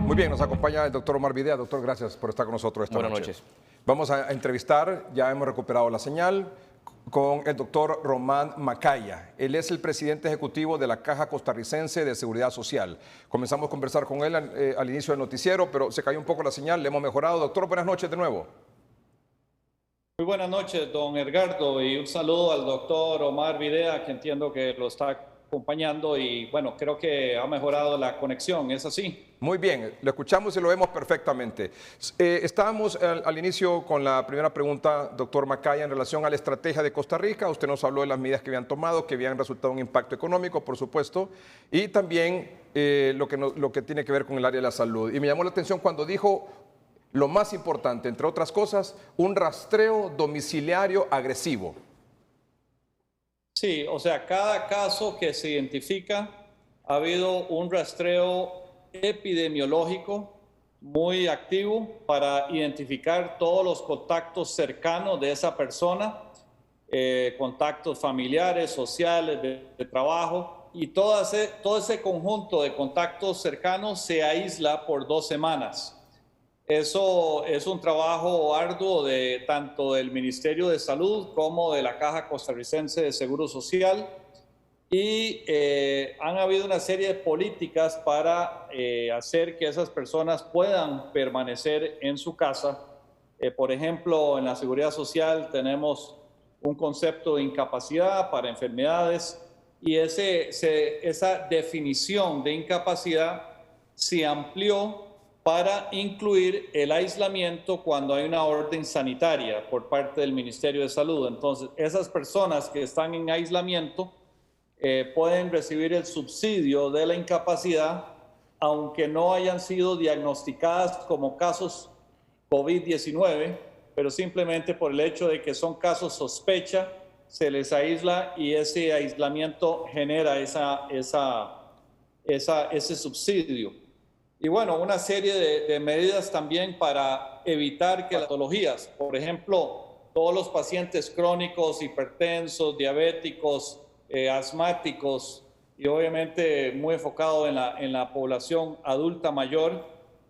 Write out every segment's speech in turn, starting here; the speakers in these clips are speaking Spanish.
Muy bien, nos acompaña el doctor Omar Videa. Doctor, gracias por estar con nosotros esta noche. Buenas noches. Vamos a entrevistar, ya hemos recuperado la señal, con el doctor Román Macaya. Él es el presidente ejecutivo de la Caja Costarricense de Seguridad Social. Comenzamos a conversar con él al inicio del noticiero, pero se cayó un poco la señal, le hemos mejorado. Doctor, buenas noches de nuevo. Muy buenas noches, don Edgardo, y un saludo al doctor Omar Videa, que entiendo que lo está acompañando y bueno, creo que ha mejorado la conexión, ¿es así? Muy bien, lo escuchamos y lo vemos perfectamente. Estábamos al inicio con la primera pregunta, doctor Macaya, en relación a la estrategia de Costa Rica. Usted nos habló de las medidas que habían tomado, que habían resultado un impacto económico, por supuesto, y también lo que tiene que ver con el área de la salud. Y me llamó la atención cuando dijo lo más importante, entre otras cosas, un rastreo domiciliario agresivo. Sí, o sea, cada caso que se identifica ha habido un rastreo epidemiológico muy activo para identificar todos los contactos cercanos de esa persona, contactos familiares, sociales, de trabajo, y todo ese conjunto de contactos cercanos se aísla por 2 semanas. Eso es un trabajo arduo de tanto del Ministerio de Salud como de la Caja Costarricense de Seguro Social, y han habido una serie de políticas para hacer que esas personas puedan permanecer en su casa. Por ejemplo, en la Seguridad Social tenemos un concepto de incapacidad para enfermedades, y esa definición de incapacidad se amplió para incluir el aislamiento cuando hay una orden sanitaria por parte del Ministerio de Salud. Entonces, esas personas que están en aislamiento pueden recibir el subsidio de la incapacidad, aunque no hayan sido diagnosticadas como casos COVID-19, pero simplemente por el hecho de que son casos sospecha, se les aísla y ese aislamiento genera ese subsidio. Y bueno, una serie de medidas también para evitar que las patologías, por ejemplo, todos los pacientes crónicos, hipertensos, diabéticos, asmáticos, y obviamente muy enfocado en la población adulta mayor,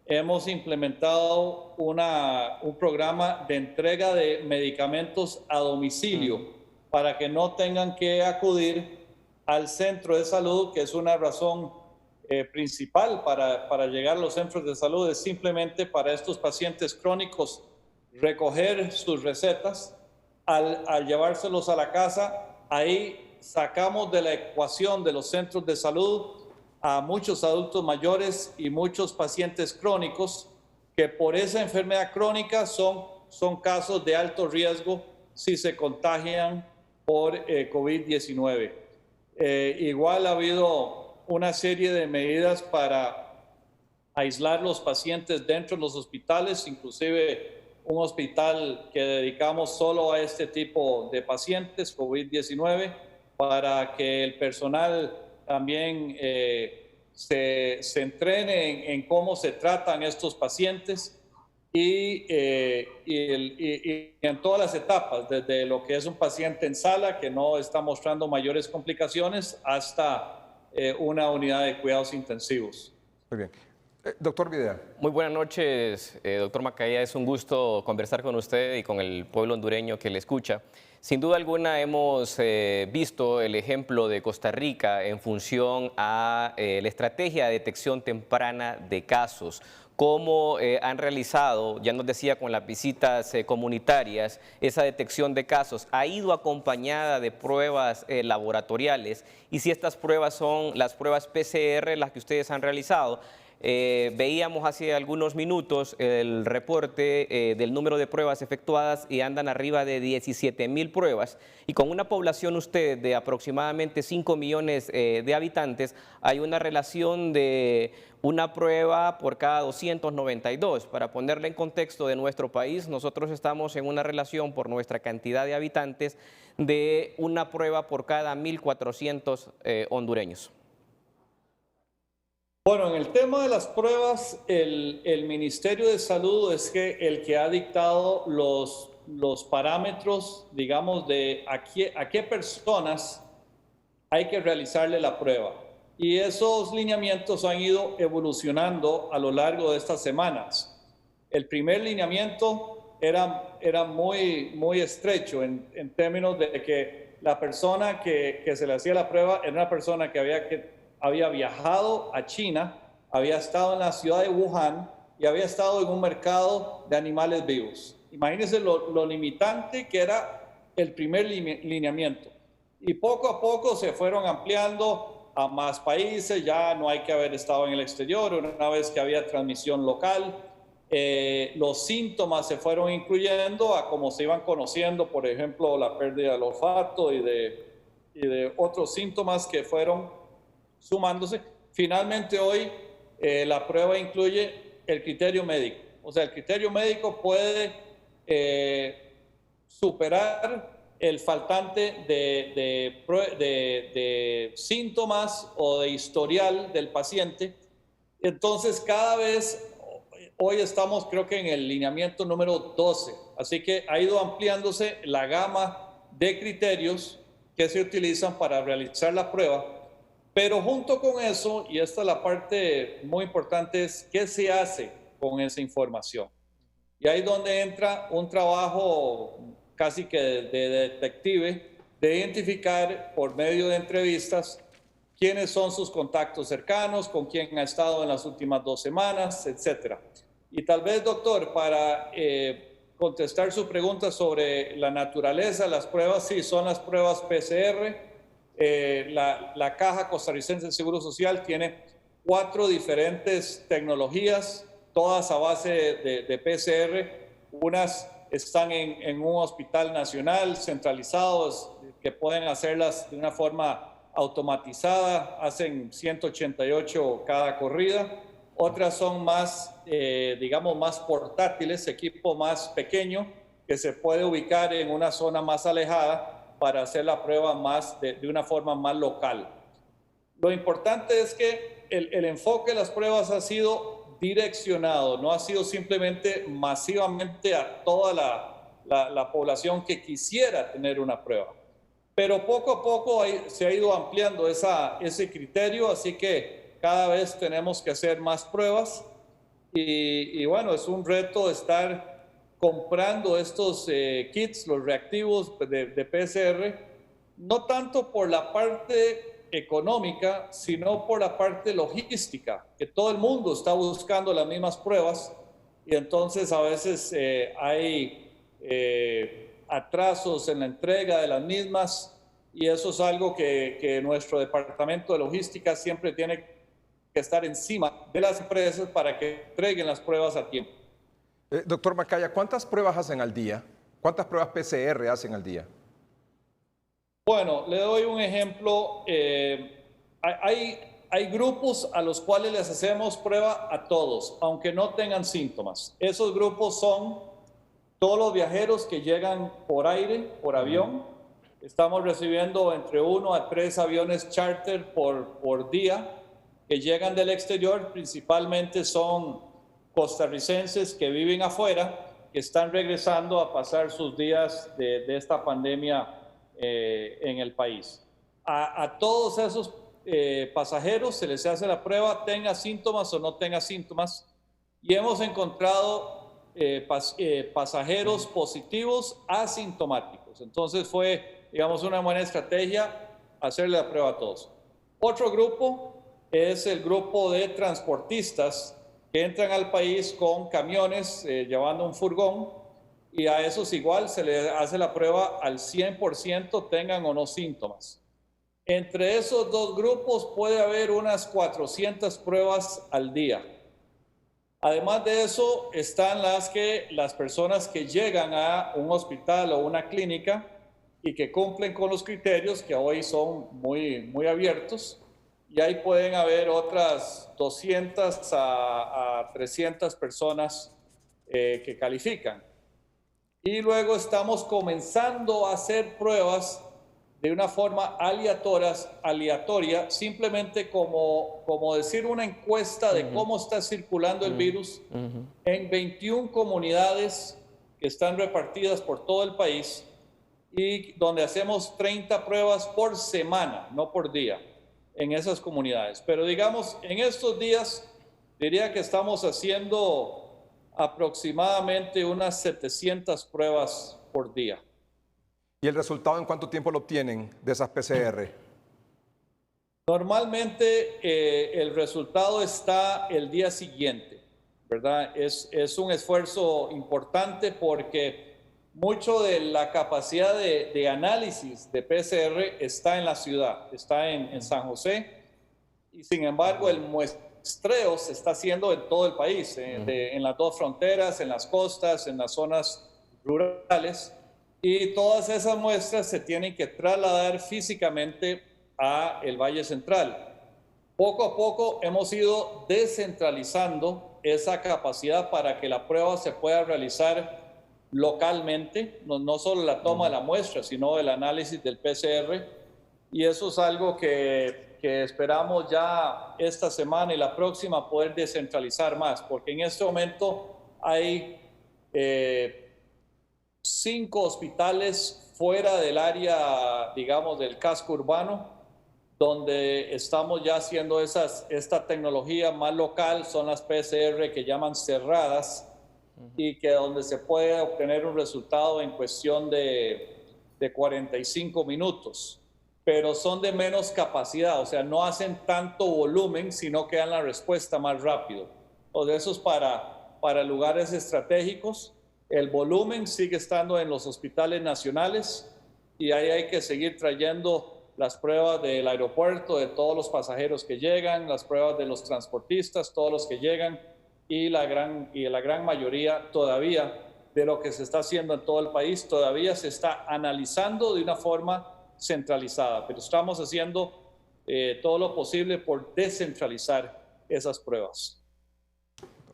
hemos implementado un programa de entrega de medicamentos a domicilio para que no tengan que acudir al centro de salud, que es una razón principal para llegar a los centros de salud. Es simplemente para estos pacientes crónicos recoger sus recetas, al llevárselos a la casa. Ahí sacamos de la ecuación de los centros de salud a muchos adultos mayores y muchos pacientes crónicos que por esa enfermedad crónica son casos de alto riesgo si se contagian por COVID-19. Igual ha habido una serie de medidas para aislar los pacientes dentro de los hospitales, inclusive un hospital que dedicamos solo a este tipo de pacientes COVID-19, para que el personal también se entrene en cómo se tratan estos pacientes y en todas las etapas, desde lo que es un paciente en sala que no está mostrando mayores complicaciones hasta una unidad de cuidados intensivos. Muy bien. Doctor Videa. Muy buenas noches, doctor Macaya. Es un gusto conversar con usted y con el pueblo hondureño que le escucha. Sin duda alguna hemos visto el ejemplo de Costa Rica en función a la estrategia de detección temprana de casos. Cómo han realizado, ya nos decía, con las visitas comunitarias, esa detección de casos ha ido acompañada de pruebas laboratoriales, y si estas pruebas son las pruebas PCR las que ustedes han realizado. Veíamos hace algunos minutos el reporte del número de pruebas efectuadas y andan arriba de 17,000 pruebas, y con una población usted de aproximadamente 5 millones de habitantes hay una relación de una prueba por cada 292. Para ponerle en contexto de nuestro país, nosotros estamos en una relación por nuestra cantidad de habitantes de una prueba por cada 1,400 hondureños. Bueno, en el tema de las pruebas, el Ministerio de Salud es el que ha dictado los parámetros, digamos, de a qué personas hay que realizarle la prueba. Y esos lineamientos han ido evolucionando a lo largo de estas semanas. El primer lineamiento era muy estrecho en términos de que la persona que se le hacía la prueba era una persona que había viajado a China, había estado en la ciudad de Wuhan y había estado en un mercado de animales vivos. Imagínense lo limitante que era el primer lineamiento. Y poco a poco se fueron ampliando a más países, ya no hay que haber estado en el exterior, una vez que había transmisión local. Los síntomas se fueron incluyendo a como se iban conociendo, por ejemplo, la pérdida del olfato y de otros síntomas que fueron sumándose. Finalmente hoy la prueba incluye el criterio médico. O sea, el criterio médico puede superar el faltante de síntomas o de historial del paciente. Entonces, cada vez, hoy estamos creo que en el lineamiento número 12, así que ha ido ampliándose la gama de criterios que se utilizan para realizar la prueba, pero junto con eso, y esta es la parte muy importante, es qué se hace con esa información. Y ahí es donde entra un trabajo casi que de detective, de identificar por medio de entrevistas quiénes son sus contactos cercanos, con quién ha estado en las últimas 2 semanas, etc. Y tal vez, doctor, para contestar su pregunta sobre la naturaleza de las pruebas, sí, son las pruebas PCR. La Caja Costarricense de Seguro Social tiene 4 diferentes tecnologías, todas a base de PCR. Unas están en un hospital nacional centralizados que pueden hacerlas de una forma automatizada, hacen 188 cada corrida. Otras son más, digamos, más portátiles, equipo más pequeño que se puede ubicar en una zona más alejada para hacer la prueba más de una forma más local. Lo importante es que el enfoque de las pruebas ha sido direccionado, no ha sido simplemente masivamente a toda la población que quisiera tener una prueba. Pero poco a poco se ha ido ampliando ese criterio, así que cada vez tenemos que hacer más pruebas y bueno, es un reto estar comprando estos kits, los reactivos de PCR, no tanto por la parte económica, sino por la parte logística, que todo el mundo está buscando las mismas pruebas y entonces a veces hay atrasos en la entrega de las mismas y eso es algo que nuestro departamento de logística siempre tiene que estar encima de las empresas para que entreguen las pruebas a tiempo. Doctor Macaya, ¿cuántas pruebas hacen al día? ¿Cuántas pruebas PCR hacen al día? Bueno, le doy un ejemplo. Hay grupos a los cuales les hacemos prueba a todos, aunque no tengan síntomas. Esos grupos son todos los viajeros que llegan por aire, por avión. Estamos recibiendo entre 1 a 3 aviones charter por día que llegan del exterior. Principalmente son costarricenses que viven afuera, que están regresando a pasar sus días de esta pandemia en el país. A todos esos pasajeros se les hace la prueba, tenga síntomas o no tenga síntomas, y hemos encontrado pasajeros positivos asintomáticos. Entonces fue, digamos, una buena estrategia hacerle la prueba a todos. Otro grupo es el grupo de transportistas que entran al país con camiones llevando un furgón, y a esos igual se les hace la prueba al 100%, tengan o no síntomas. Entre esos dos grupos puede haber unas 400 pruebas al día. Además de eso, están las personas que llegan a un hospital o una clínica y que cumplen con los criterios que hoy son muy abiertos, y ahí pueden haber otras 200 a 300 personas que califican. Y luego estamos comenzando a hacer pruebas de una forma aleatoria, simplemente como decir una encuesta de cómo está circulando el virus en 21 comunidades que están repartidas por todo el país y donde hacemos 30 pruebas por semana, no por día. en esas comunidades. Pero digamos, en estos días diría que estamos haciendo aproximadamente unas 700 pruebas por día. ¿Y el resultado en cuánto tiempo lo obtienen de esas PCR? Normalmente el resultado está el día siguiente, ¿verdad? Es un esfuerzo importante porque mucho de la capacidad de análisis de PCR está en la ciudad, está en San José, y sin embargo el muestreo se está haciendo en todo el país, en las dos fronteras, en las costas, en las zonas rurales, y todas esas muestras se tienen que trasladar físicamente a el Valle Central. Poco a poco hemos ido descentralizando esa capacidad para que la prueba se pueda realizar localmente, no solo la toma de la muestra, sino el análisis del PCR, y eso es algo que esperamos ya esta semana y la próxima poder descentralizar más, porque en este momento hay 5 hospitales fuera del área, digamos, del casco urbano, donde estamos ya haciendo esta tecnología más local, son las PCR que llaman cerradas, y que donde se puede obtener un resultado en cuestión de 45 minutos, pero son de menos capacidad, o sea, no hacen tanto volumen, sino que dan la respuesta más rápido. O de esos para lugares estratégicos, el volumen sigue estando en los hospitales nacionales, y ahí hay que seguir trayendo las pruebas del aeropuerto, de todos los pasajeros que llegan, las pruebas de los transportistas, todos los que llegan, y la gran mayoría todavía de lo que se está haciendo en todo el país todavía se está analizando de una forma centralizada, pero estamos haciendo todo lo posible por descentralizar esas pruebas.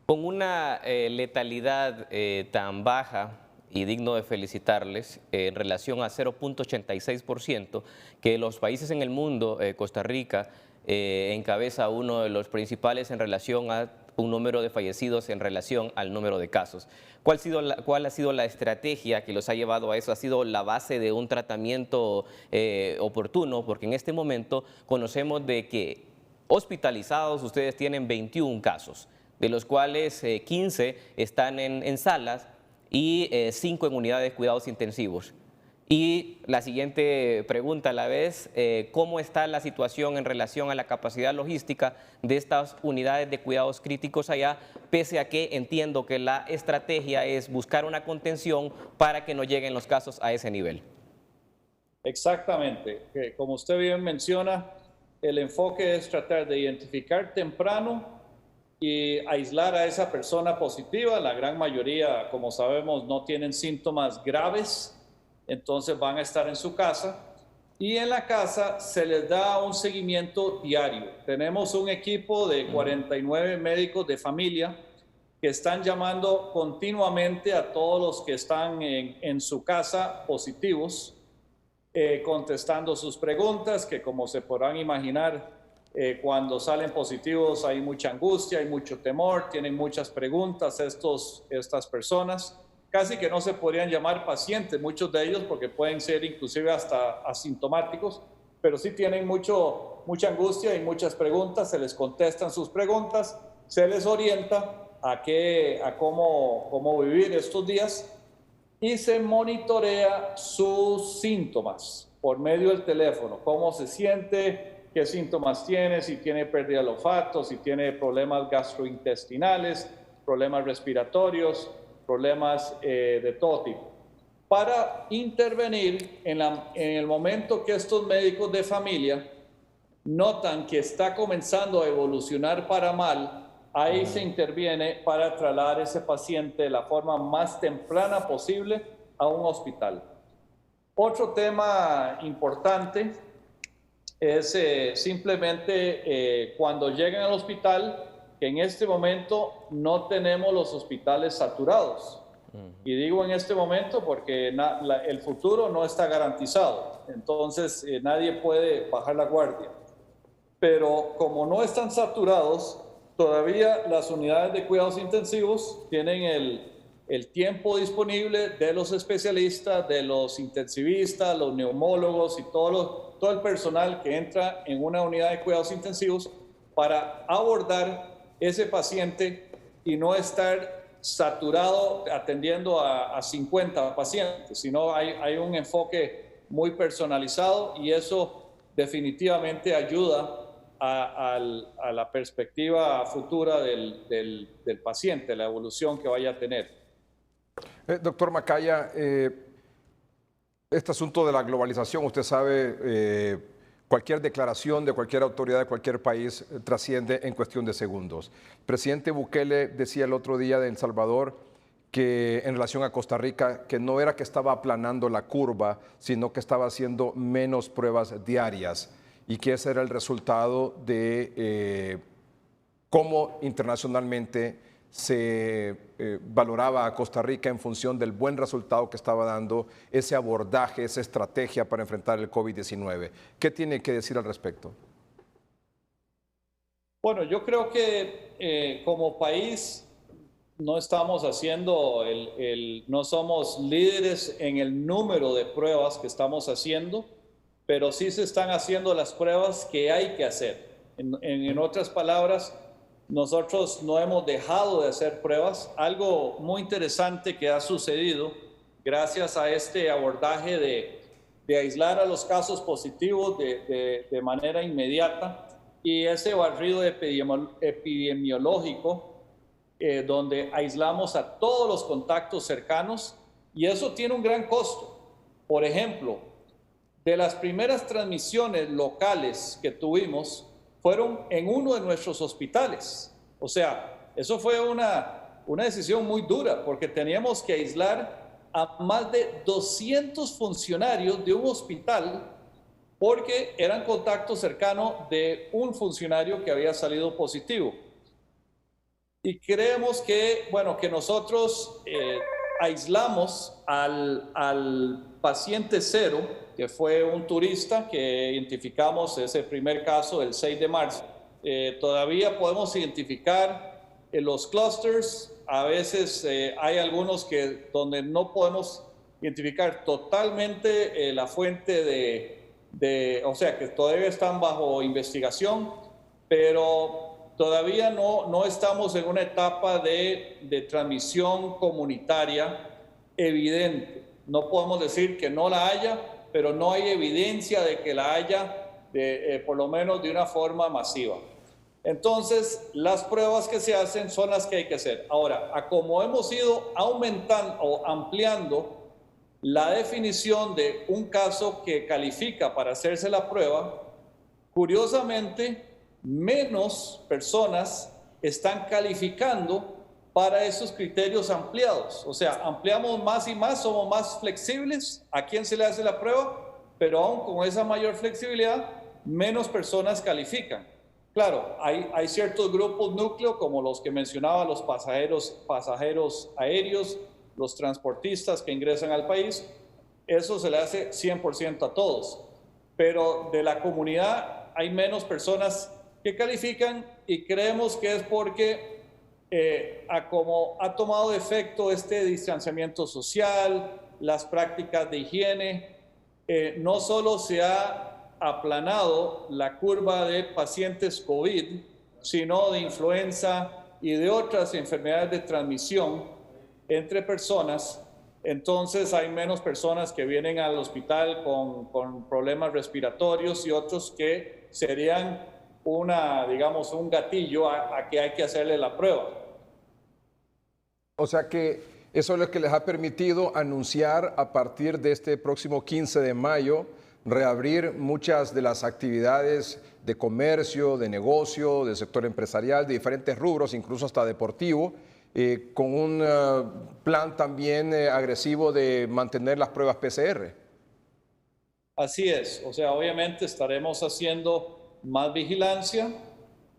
Con una letalidad tan baja y digno de felicitarles en relación a 0.86%, que los países en el mundo, Costa Rica, encabeza uno de los principales en relación a un número de fallecidos en relación al número de casos. ¿Cuál ha sido la estrategia que los ha llevado a eso? ¿Ha sido la base de un tratamiento oportuno? Porque en este momento conocemos de que hospitalizados ustedes tienen 21 casos, de los cuales 15 están en salas y 5 en unidades de cuidados intensivos. Y la siguiente pregunta a la vez, ¿cómo está la situación en relación a la capacidad logística de estas unidades de cuidados críticos allá, pese a que entiendo que la estrategia es buscar una contención para que no lleguen los casos a ese nivel? Exactamente. Como usted bien menciona, el enfoque es tratar de identificar temprano y aislar a esa persona positiva. La gran mayoría, como sabemos, no tienen síntomas graves, entonces van a estar en su casa, y en la casa se les da un seguimiento diario. Tenemos un equipo de 49 médicos de familia que están llamando continuamente a todos los que están en su casa positivos, contestando sus preguntas, que como se podrán imaginar, cuando salen positivos hay mucha angustia, hay mucho temor, tienen muchas preguntas estas personas. Casi que no se podrían llamar pacientes, muchos de ellos, porque pueden ser inclusive hasta asintomáticos, pero sí tienen mucha angustia y muchas preguntas. Se les contestan sus preguntas, se les orienta a cómo vivir estos días, y se monitorea sus síntomas por medio del teléfono, cómo se siente, qué síntomas tiene, si tiene pérdida del olfato, si tiene problemas gastrointestinales, problemas respiratorios, problemas de todo tipo, para intervenir en el momento que estos médicos de familia notan que está comenzando a evolucionar para mal. Ahí se interviene para trasladar a ese paciente de la forma más temprana posible a un hospital. Otro tema importante es simplemente cuando lleguen al hospital, que en este momento no tenemos los hospitales saturados. Y digo en este momento porque el futuro no está garantizado, entonces nadie puede bajar la guardia. Pero como no están saturados, todavía las unidades de cuidados intensivos tienen el tiempo disponible de los especialistas, de los intensivistas, los neumólogos y todo el personal que entra en una unidad de cuidados intensivos para abordar ese paciente y no estar saturado atendiendo a 50 pacientes, sino hay un enfoque muy personalizado y eso definitivamente ayuda a la perspectiva futura del paciente, la evolución que vaya a tener. Doctor Macaya, este asunto de la globalización, usted sabe, cualquier declaración de cualquier autoridad de cualquier país trasciende en cuestión de segundos. El presidente Bukele decía el otro día de El Salvador que en relación a Costa Rica, que no era que estaba aplanando la curva, sino que estaba haciendo menos pruebas diarias y que ese era el resultado de cómo internacionalmente se valoraba a Costa Rica en función del buen resultado que estaba dando ese abordaje, esa estrategia para enfrentar el COVID-19. ¿Qué tiene que decir al respecto? Bueno, yo creo que como país no estamos haciendo, no somos líderes en el número de pruebas que estamos haciendo, pero sí se están haciendo las pruebas que hay que hacer. En otras palabras, nosotros no hemos dejado de hacer pruebas. Algo muy interesante que ha sucedido gracias a este abordaje de aislar a los casos positivos de manera inmediata y ese barrido epidemiológico donde aislamos a todos los contactos cercanos y eso tiene un gran costo. Por ejemplo, de las primeras transmisiones locales que tuvimos, fueron en uno de nuestros hospitales. O sea, eso fue una decisión muy dura porque teníamos que aislar a más de 200 funcionarios de un hospital porque eran contactos cercanos de un funcionario que había salido positivo. Y creemos que, bueno, que nosotros aislamos al paciente cero, que fue un turista que identificamos ese primer caso el 6 de marzo. Todavía podemos identificar los clusters, a veces hay algunos donde no podemos identificar totalmente la fuente o sea que todavía están bajo investigación, pero todavía no estamos en una etapa de transmisión comunitaria evidente. No podemos decir que no la haya, pero no hay evidencia de que la haya, por lo menos de una forma masiva. Entonces, las pruebas que se hacen son las que hay que hacer. Ahora, como hemos ido aumentando o ampliando la definición de un caso que califica para hacerse la prueba, curiosamente, menos personas están calificando para esos criterios ampliados. O sea, ampliamos más y más, somos más flexibles a quién se le hace la prueba, pero aún con esa mayor flexibilidad, menos personas califican. Claro, hay ciertos grupos núcleo, como los que mencionaba, los pasajeros aéreos, los transportistas que ingresan al país, eso se le hace 100% a todos. Pero de la comunidad hay menos personas que califican y creemos que es porque como ha tomado efecto este distanciamiento social, las prácticas de higiene, no solo se ha aplanado la curva de pacientes COVID, sino de influenza y de otras enfermedades de transmisión entre personas. Entonces hay menos personas que vienen al hospital con problemas respiratorios y otros que serían digamos, un gatillo a que hay que hacerle la prueba. O sea que eso es lo que les ha permitido anunciar a partir de este próximo 15 de mayo, reabrir muchas de las actividades de comercio, de negocio, del sector empresarial, de diferentes rubros, incluso hasta deportivo, con un plan también agresivo de mantener las pruebas PCR. Así es, o sea, obviamente estaremos haciendo más vigilancia,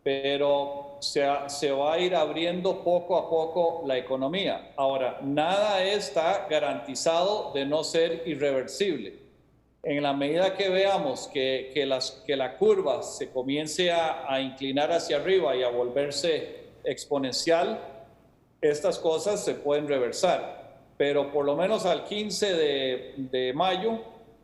pero se va a ir abriendo poco a poco la economía. Ahora, nada está garantizado de no ser irreversible. En la medida que veamos que la curva se comience a inclinar hacia arriba y a volverse exponencial, estas cosas se pueden reversar, pero por lo menos al 15 de mayo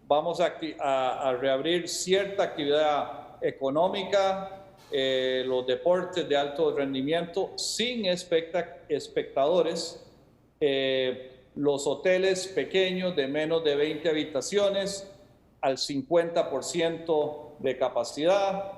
vamos a reabrir cierta actividad económica, los deportes de alto rendimiento sin espectadores, los hoteles pequeños de menos de 20 habitaciones al 50% de capacidad,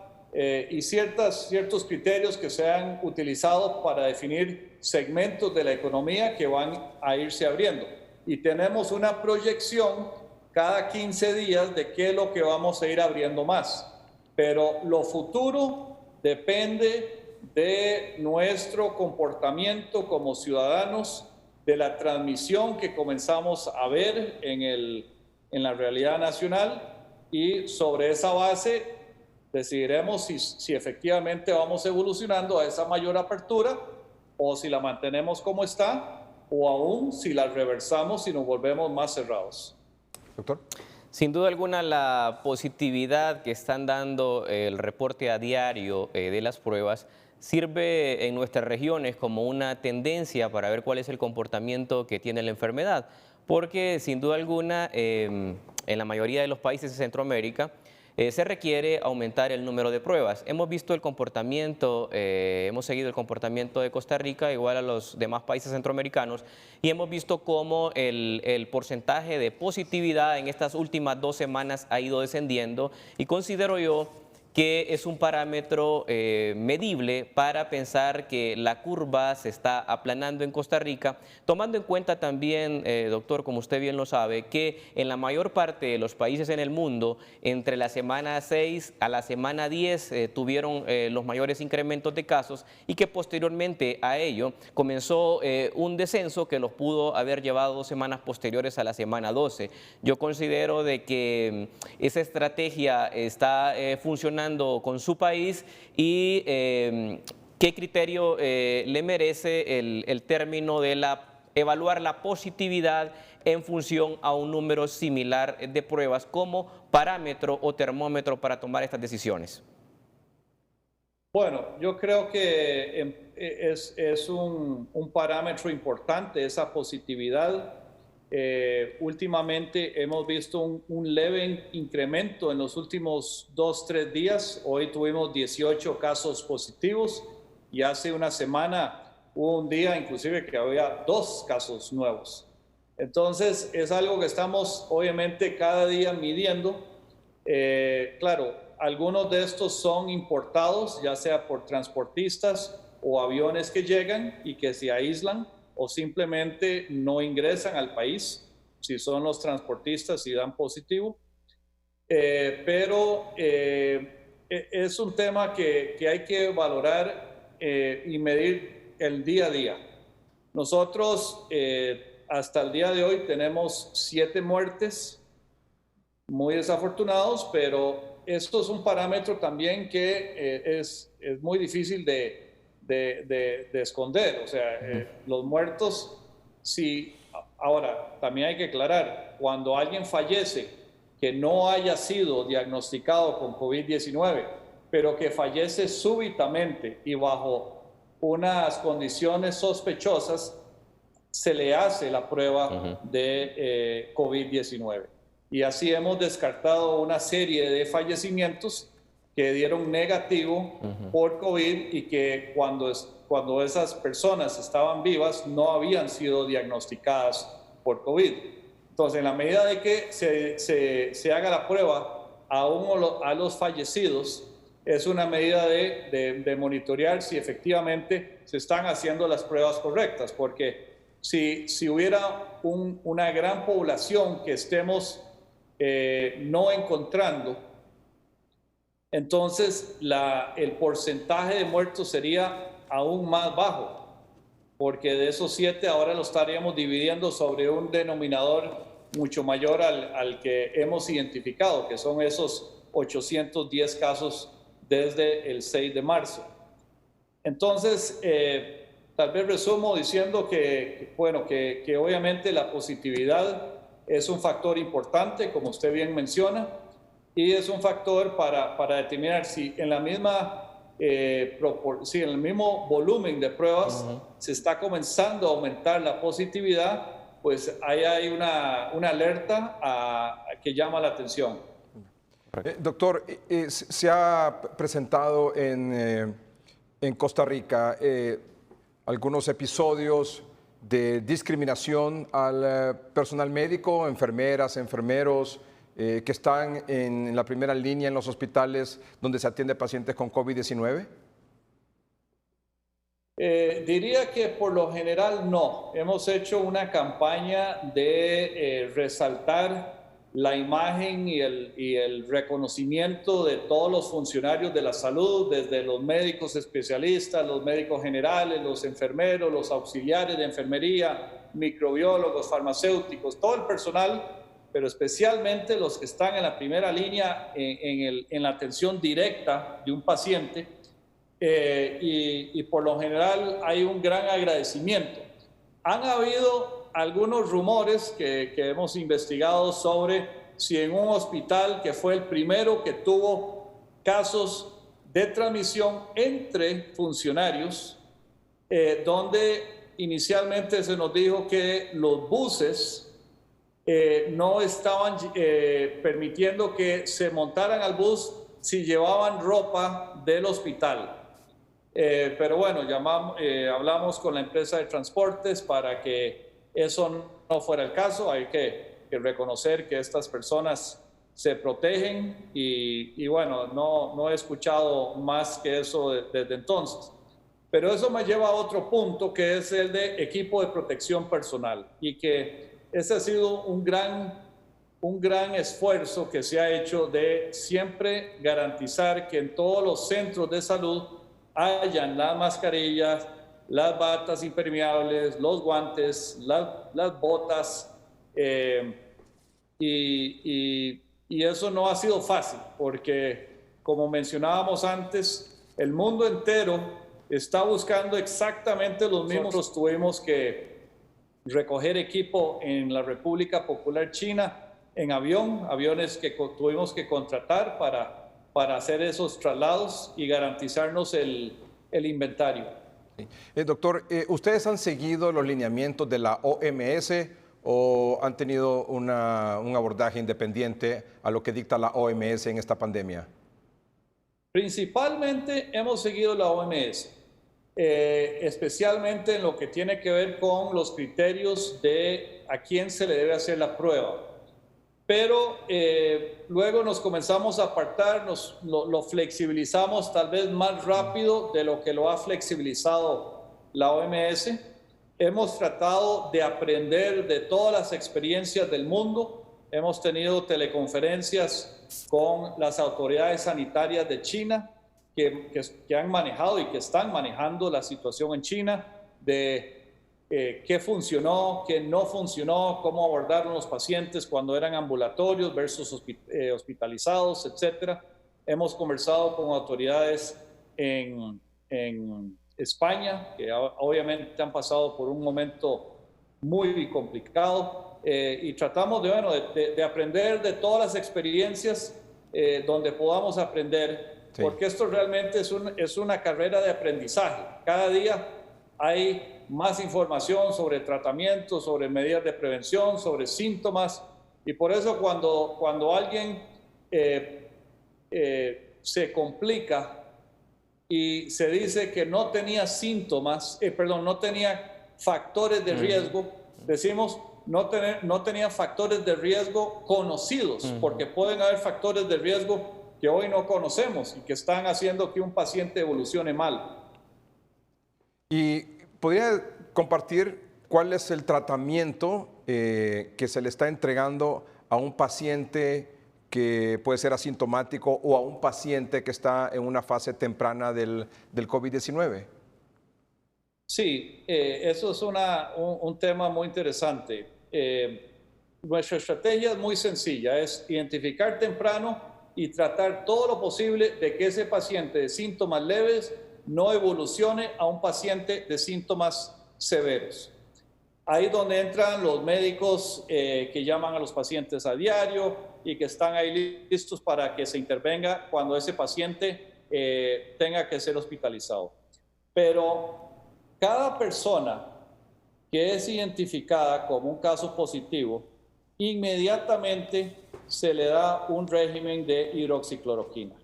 y ciertos criterios que se han utilizado para definir segmentos de la economía que van a irse abriendo. Y tenemos una proyección cada 15 días de qué es lo que vamos a ir abriendo más. Pero lo futuro depende de nuestro comportamiento como ciudadanos, de la transmisión que comenzamos a ver en la realidad nacional, y sobre esa base decidiremos si efectivamente vamos evolucionando a esa mayor apertura o si la mantenemos como está, o aún si la reversamos y nos volvemos más cerrados. Doctor. Sin duda alguna, la positividad que están dando el reporte a diario de las pruebas sirve en nuestras regiones como una tendencia para ver cuál es el comportamiento que tiene la enfermedad, porque sin duda alguna en la mayoría de los países de Centroamérica se requiere aumentar el número de pruebas. Hemos visto el comportamiento, hemos seguido el comportamiento de Costa Rica igual a los demás países centroamericanos, y hemos visto cómo el porcentaje de positividad en estas últimas 2 semanas ha ido descendiendo, y considero yo que es un parámetro medible para pensar que la curva se está aplanando en Costa Rica, tomando en cuenta también, doctor, como usted bien lo sabe, que en la mayor parte de los países en el mundo, entre la semana 6 a la semana 10 tuvieron los mayores incrementos de casos, y que posteriormente a ello comenzó un descenso que los pudo haber llevado 2 semanas posteriores a la semana 12. Yo considero de que esa estrategia está funcionando con su país, y qué criterio le merece el término de evaluar la positividad en función a un número similar de pruebas como parámetro o termómetro para tomar estas decisiones. Bueno, yo creo que es un parámetro importante esa positividad. Últimamente hemos visto un leve incremento en los últimos 2-3 días. Hoy tuvimos 18 casos positivos, y hace una semana hubo un día inclusive que había 2 casos nuevos. Entonces es algo que estamos obviamente cada día midiendo. Claro, algunos de estos son importados, ya sea por transportistas o aviones que llegan y que se aíslan, o simplemente no ingresan al país, si son los transportistas y dan positivo. Pero es un tema que hay que valorar y medir el día a día. Nosotros hasta el día de hoy tenemos 7 muertes, muy desafortunados, pero esto es un parámetro también que es muy difícil de esconder. O sea, los muertos, sí. Ahora, también hay que aclarar, cuando alguien fallece que no haya sido diagnosticado con COVID-19, pero que fallece súbitamente y bajo unas condiciones sospechosas, se le hace la prueba de COVID-19. Y así hemos descartado una serie de fallecimientos que dieron negativo por COVID, y que cuando esas personas estaban vivas no habían sido diagnosticadas por COVID. Entonces, en la medida de que se haga la prueba a los fallecidos, es una medida de monitorear si efectivamente se están haciendo las pruebas correctas, porque si hubiera una gran población que estemos no encontrando, entonces el porcentaje de muertos sería aún más bajo, porque de esos 7 ahora lo estaríamos dividiendo sobre un denominador mucho mayor al que hemos identificado, que son esos 810 casos desde el 6 de marzo. Entonces, tal vez resumo diciendo que obviamente la positividad es un factor importante, como usted bien menciona, y es un factor para determinar si en la misma si en el mismo volumen de pruebas se está comenzando a aumentar la positividad, pues ahí hay una alerta que llama la atención. Doctor, se ha presentado en Costa Rica algunos episodios de discriminación al personal médico, enfermeras, enfermeros, que están en la primera línea en los hospitales donde se atiende pacientes con COVID-19? Diría que por lo general no. Hemos hecho una campaña de resaltar la imagen y el reconocimiento de todos los funcionarios de la salud, desde los médicos especialistas, los médicos generales, los enfermeros, los auxiliares de enfermería, microbiólogos, farmacéuticos, todo el personal, pero especialmente los que están en la primera línea en la atención directa de un paciente. Y por lo general hay un gran agradecimiento. Han habido algunos rumores que hemos investigado sobre si en un hospital que fue el primero que tuvo casos de transmisión entre funcionarios, donde inicialmente se nos dijo que los buses no estaban permitiendo que se montaran al bus si llevaban ropa del hospital. Pero bueno, hablamos con la empresa de transportes para que eso no fuera el caso. Hay que reconocer que estas personas se protegen y bueno, no he escuchado más que eso desde entonces. Pero eso me lleva a otro punto, que es el de equipo de protección personal, y que ese ha sido un gran esfuerzo que se ha hecho de siempre garantizar que en todos los centros de salud hayan las mascarillas, las batas impermeables, los guantes, las botas, y eso no ha sido fácil, porque como mencionábamos antes, el mundo entero está buscando exactamente los mismos. Nosotros tuvimos que recoger equipo en la República Popular China en aviones que tuvimos que contratar para hacer esos traslados y garantizarnos el inventario. Doctor, ¿ustedes han seguido los lineamientos de la OMS o han tenido un abordaje independiente a lo que dicta la OMS en esta pandemia? Principalmente hemos seguido la OMS, especialmente en lo que tiene que ver con los criterios de a quién se le debe hacer la prueba. Pero luego nos comenzamos a apartar, lo flexibilizamos tal vez más rápido de lo que lo ha flexibilizado la OMS. Hemos tratado de aprender de todas las experiencias del mundo. Hemos tenido teleconferencias con las autoridades sanitarias de China que han manejado y que están manejando la situación en China, de qué funcionó, qué no funcionó, cómo abordaron los pacientes cuando eran ambulatorios versus hospitalizados, etc. Hemos conversado con autoridades en España, que obviamente han pasado por un momento muy complicado, y tratamos de aprender de todas las experiencias donde podamos aprender, sí. Porque esto realmente es una carrera de aprendizaje. Cada día hay más información sobre tratamiento, sobre medidas de prevención, sobre síntomas, y por eso cuando alguien se complica y se dice que no tenía síntomas, no tenía factores de riesgo, decimos no tenía factores de riesgo conocidos, porque pueden haber factores de riesgo que hoy no conocemos y que están haciendo que un paciente evolucione mal. ¿Y podría compartir cuál es el tratamiento que se le está entregando a un paciente que puede ser asintomático o a un paciente que está en una fase temprana del COVID-19? Sí, eso es un tema muy interesante. Nuestra estrategia es muy sencilla, es identificar temprano y tratar todo lo posible de que ese paciente de síntomas leves no evolucione a un paciente de síntomas severos. Ahí es donde entran los médicos que llaman a los pacientes a diario y que están ahí listos para que se intervenga cuando ese paciente tenga que ser hospitalizado. Pero cada persona que es identificada como un caso positivo, inmediatamente se le da un régimen de hidroxicloroquina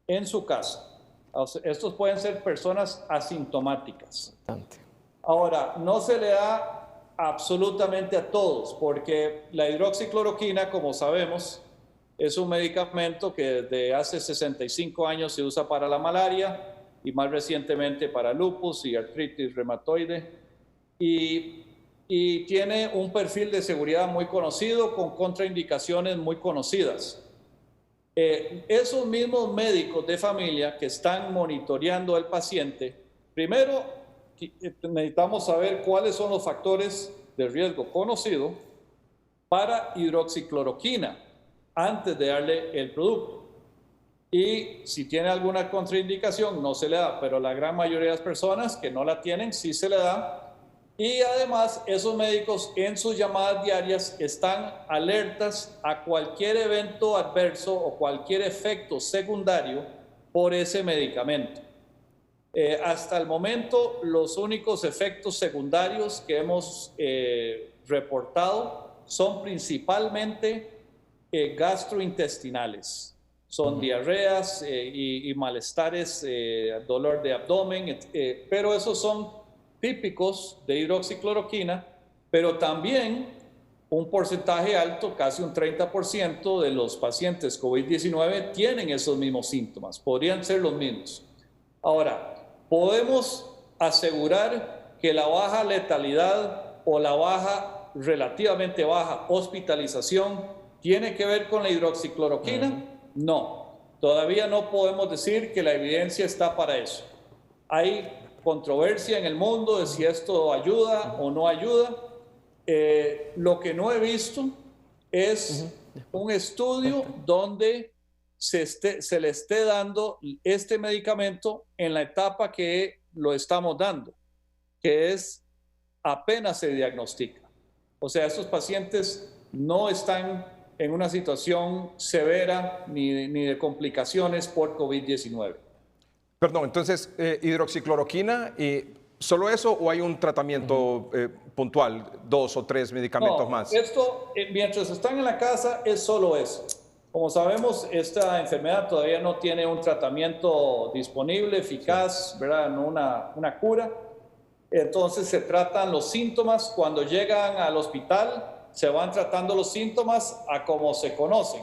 en su casa. O sea, estos pueden ser personas asintomáticas. Ahora, no se le da absolutamente a todos, porque la hidroxicloroquina, como sabemos, es un medicamento que desde hace 65 años se usa para la malaria y más recientemente para lupus y artritis reumatoide, y tiene un perfil de seguridad muy conocido con contraindicaciones muy conocidas. Esos mismos médicos de familia que están monitoreando al paciente, primero necesitamos saber cuáles son los factores de riesgo conocidos para hidroxicloroquina antes de darle el producto. Y si tiene alguna contraindicación no se le da, pero la gran mayoría de las personas que no la tienen sí se le da. Y además esos médicos en sus llamadas diarias están alertas a cualquier evento adverso o cualquier efecto secundario por ese medicamento. Hasta el momento los únicos efectos secundarios que hemos reportado son principalmente gastrointestinales. Son diarreas y malestares, dolor de abdomen, pero esos son típicos de hidroxicloroquina, pero también un porcentaje alto, casi un 30% de los pacientes COVID-19 tienen esos mismos síntomas, podrían ser los mismos. Ahora, podemos asegurar que la baja letalidad o la relativamente baja hospitalización tiene que ver con la hidroxicloroquina. No, todavía no podemos decir que la evidencia está para eso. Hay controversia en el mundo de si esto ayuda o no ayuda. Lo que no he visto es un estudio donde se le esté dando este medicamento en la etapa que lo estamos dando, que es apenas se diagnostica. O sea, estos pacientes no están en una situación severa ni de complicaciones por COVID-19. Perdón, entonces, hidroxicloroquina y solo eso, o hay un tratamiento puntual, 2 o 3 medicamentos más. Esto, mientras están en la casa, es solo eso. Como sabemos, esta enfermedad todavía no tiene un tratamiento disponible, eficaz, ¿verdad? No una cura. Entonces se tratan los síntomas. Cuando llegan al hospital, se van tratando los síntomas a como se conocen.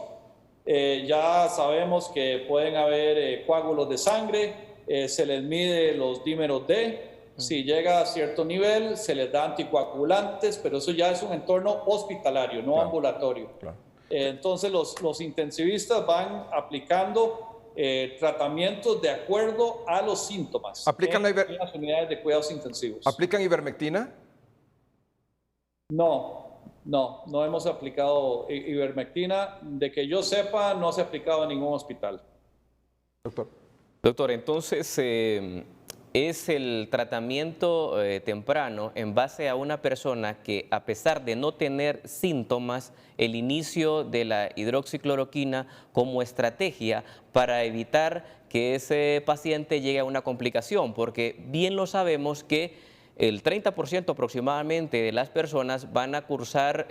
Ya sabemos que pueden haber coágulos de sangre, se les mide los dímeros D, si llega a cierto nivel se les da anticoagulantes, pero eso ya es un entorno hospitalario, no ambulatorio. Claro. Entonces los intensivistas van aplicando tratamientos de acuerdo a los síntomas en las unidades de cuidados intensivos. ¿Aplican ivermectina? No hemos aplicado ivermectina. De que yo sepa, no se ha aplicado en ningún hospital. Doctor, entonces es el tratamiento temprano en base a una persona que, a pesar de no tener síntomas, el inicio de la hidroxicloroquina como estrategia para evitar que ese paciente llegue a una complicación, porque bien lo sabemos que el 30% aproximadamente de las personas van a cursar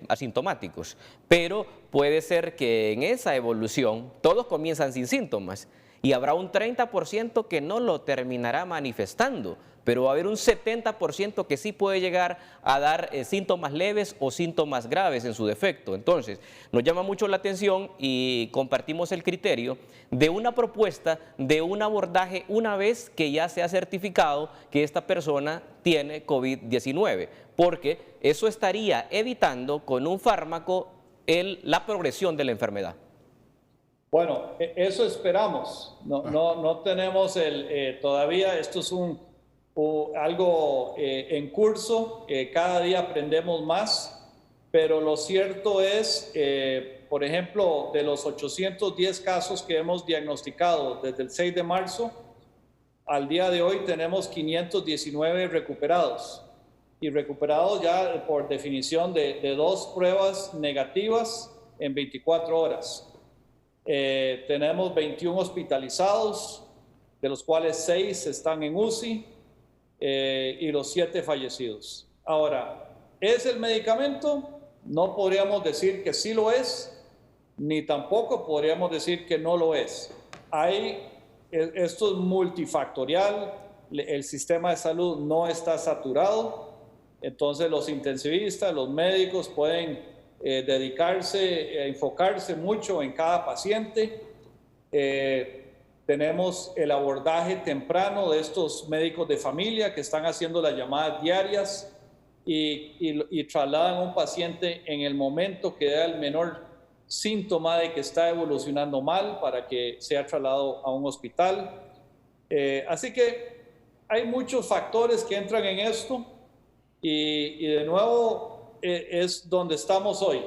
asintomáticos, pero puede ser que en esa evolución todos comienzan sin síntomas y habrá un 30% que no lo terminará manifestando, pero va a haber un 70% que sí puede llegar a dar síntomas leves o síntomas graves en su defecto. Entonces, nos llama mucho la atención y compartimos el criterio de una propuesta de un abordaje una vez que ya se ha certificado que esta persona tiene COVID-19, porque eso estaría evitando con un fármaco la progresión de la enfermedad. Bueno, eso esperamos. No tenemos todavía, esto es algo en curso, cada día aprendemos más, pero lo cierto es, por ejemplo, de los 810 casos que hemos diagnosticado desde el 6 de marzo, al día de hoy tenemos 519 recuperados, y recuperados ya por definición de 2 pruebas negativas en 24 horas. Tenemos 21 hospitalizados, de los cuales 6 están en UCI y los 7 fallecidos. Ahora, ¿es el medicamento? No podríamos decir que sí lo es, ni tampoco podríamos decir que no lo es. Esto es multifactorial, el sistema de salud no está saturado, entonces los intensivistas, los médicos pueden dedicarse, enfocarse mucho en cada paciente. Tenemos el abordaje temprano de estos médicos de familia que están haciendo las llamadas diarias y trasladan a un paciente en el momento que da el menor síntoma de que está evolucionando mal para que sea trasladado a un hospital. Así que hay muchos factores que entran en esto y de nuevo es donde estamos hoy.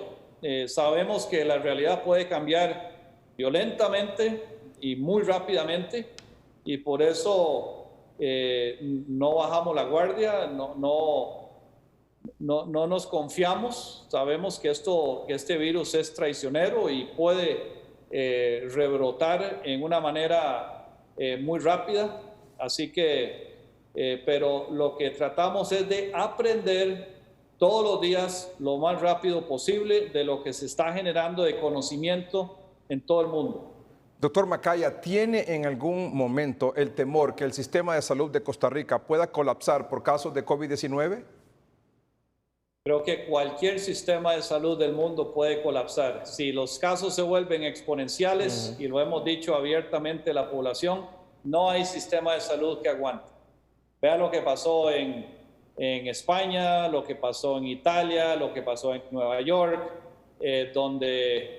Sabemos que la realidad puede cambiar violentamente y muy rápidamente y por eso no bajamos la guardia, no nos confiamos. Sabemos que este virus es traicionero y puede rebrotar en una manera muy rápida. Así que, pero lo que tratamos es de aprender todos los días lo más rápido posible de lo que se está generando de conocimiento en todo el mundo. Doctor Macaya, ¿tiene en algún momento el temor que el sistema de salud de Costa Rica pueda colapsar por casos de COVID-19? Creo que cualquier sistema de salud del mundo puede colapsar. Si los casos se vuelven exponenciales, y lo hemos dicho abiertamente a la población, no hay sistema de salud que aguante. Vea lo que pasó en España, lo que pasó en Italia, lo que pasó en Nueva York, donde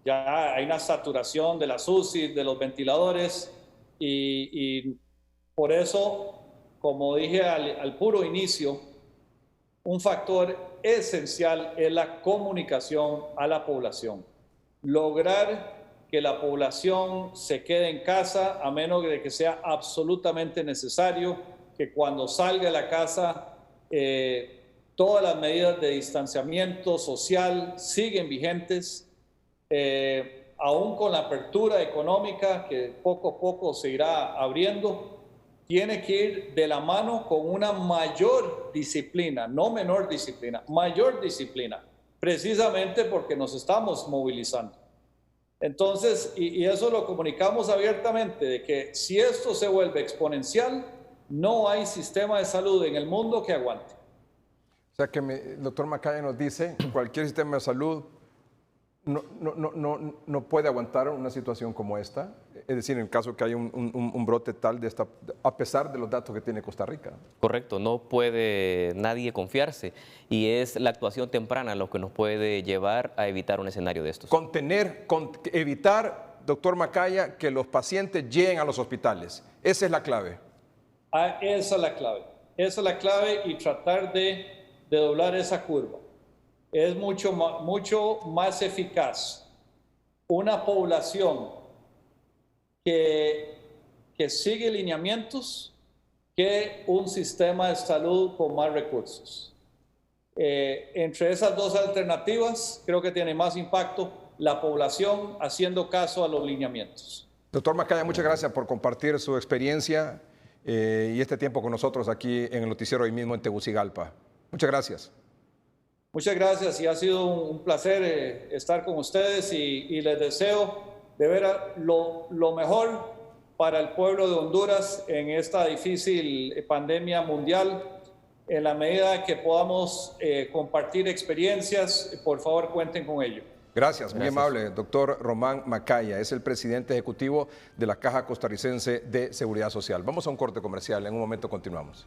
ya hay una saturación de las UCI, de los ventiladores, y por eso, como dije al puro inicio, un factor esencial es la comunicación a la población. Lograr que la población se quede en casa a menos de que sea absolutamente necesario, que cuando salga de la casa todas las medidas de distanciamiento social siguen vigentes, aún con la apertura económica que poco a poco se irá abriendo. Tiene que ir de la mano con una mayor disciplina, no menor disciplina, mayor disciplina, precisamente porque nos estamos movilizando. Entonces, y eso lo comunicamos abiertamente, de que si esto se vuelve exponencial, no hay sistema de salud en el mundo que aguante. O sea que el doctor Macaya nos dice que cualquier sistema de salud no puede aguantar una situación como esta, es decir, en el caso que haya un brote tal de esta, a pesar de los datos que tiene Costa Rica. Correcto, no puede nadie confiarse y es la actuación temprana lo que nos puede llevar a evitar un escenario de estos. Evitar, doctor Macaya, que los pacientes lleguen a los hospitales. Esa es la clave. Esa es la clave. Esa es la clave y tratar de doblar esa curva. Es mucho más eficaz una población que sigue lineamientos que un sistema de salud con más recursos. Entre esas dos alternativas, creo que tiene más impacto la población haciendo caso a los lineamientos. Doctor Macaya, muchas gracias por compartir su experiencia y este tiempo con nosotros aquí en el noticiero hoy mismo en Tegucigalpa. Muchas gracias. Muchas gracias y ha sido un placer estar con ustedes y les deseo de ver lo mejor para el pueblo de Honduras en esta difícil pandemia mundial. En la medida que podamos compartir experiencias, por favor cuenten con ello. Gracias, muy amable, doctor Román Macaya, es el presidente ejecutivo de la Caja Costarricense de Seguridad Social. Vamos a un corte comercial, en un momento continuamos.